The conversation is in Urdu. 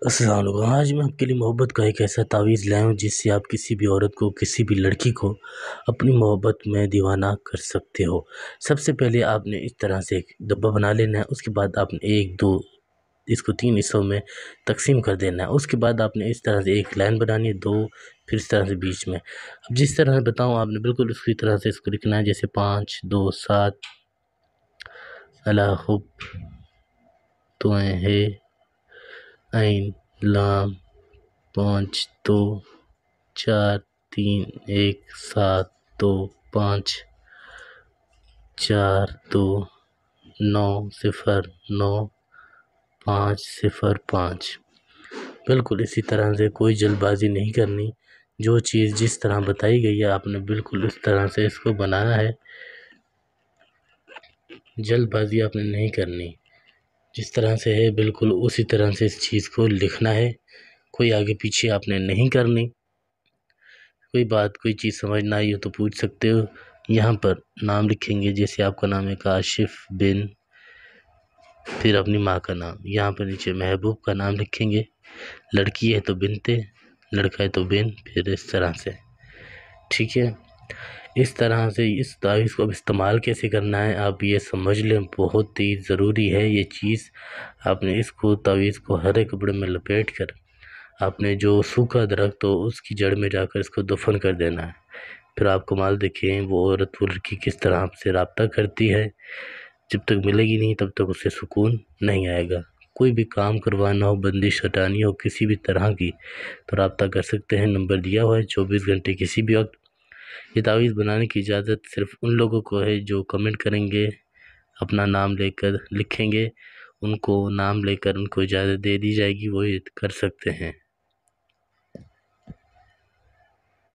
السلام علیکم۔ آج میں آپ کے لیے محبت کا ایک ایسا تعویذ لایا ہوں جس سے آپ کسی بھی عورت کو، کسی بھی لڑکی کو اپنی محبت میں دیوانہ کر سکتے ہو۔ سب سے پہلے آپ نے اس طرح سے ایک ڈبہ بنا لینا ہے، اس کے بعد آپ نے اس کو 3 حصوں میں تقسیم کر دینا ہے۔ اس کے بعد آپ نے اس طرح سے ایک لائن بنانی ہے، 2 پھر اس طرح سے بیچ میں۔ اب جس طرح سے بتاؤں آپ نے بالکل اسی طرح سے اس کو لکھنا ہے، جیسے 5 2 7 حب تو ہے عین لام 5 2 4 3 1 7 2 5 4 2 9 0 9 5 0 5۔ بالکل اسی طرح سے کوئی جلد بازی نہیں کرنی، جو چیز جس طرح بتائی گئی ہے آپ نے بالکل اس طرح سے اس کو بنانا ہے، جلد بازی آپ نے نہیں کرنی، جس طرح سے ہے بالکل اسی طرح سے اس چیز کو لکھنا ہے، کوئی آگے پیچھے آپ نے نہیں کرنی۔ کوئی بات کوئی چیز سمجھ نہ آئی ہو تو پوچھ سکتے ہو۔ یہاں پر نام لکھیں گے، جیسے آپ کا نام ہے کاشف بن، پھر اپنی ماں کا نام، یہاں پر نیچے محبوب کا نام لکھیں گے، لڑکی ہے تو بنتے، لڑکا ہے تو بن، پھر اس طرح سے، ٹھیک ہے۔ اس طرح سے اس تعویذ کو اب استعمال کیسے کرنا ہے آپ یہ سمجھ لیں، بہت ہی ضروری ہے یہ چیز۔ آپ نے اس کو تعویذ کو ہرے کپڑے میں لپیٹ کر آپ نے جو سوکھا درخت ہو اس کی جڑ میں جا کر اس کو دفن کر دینا ہے۔ پھر آپ کمال دیکھیں وہ عورت وہ لڑکی کس طرح آپ سے رابطہ کرتی ہے، جب تک ملے گی نہیں تب تک اسے سکون نہیں آئے گا۔ کوئی بھی کام کروانا ہو، بندش ہٹانی ہو کسی بھی طرح کی، تو رابطہ کر سکتے ہیں، نمبر دیا ہوا ہے 24 گھنٹے کسی بھی وقت۔ یہ تعویذ بنانے کی اجازت صرف ان لوگوں کو ہے جو کمنٹ کریں گے، اپنا نام لے کر لکھیں گے، ان کو نام لے کر ان کو اجازت دے دی جائے گی، وہ یہ کر سکتے ہیں۔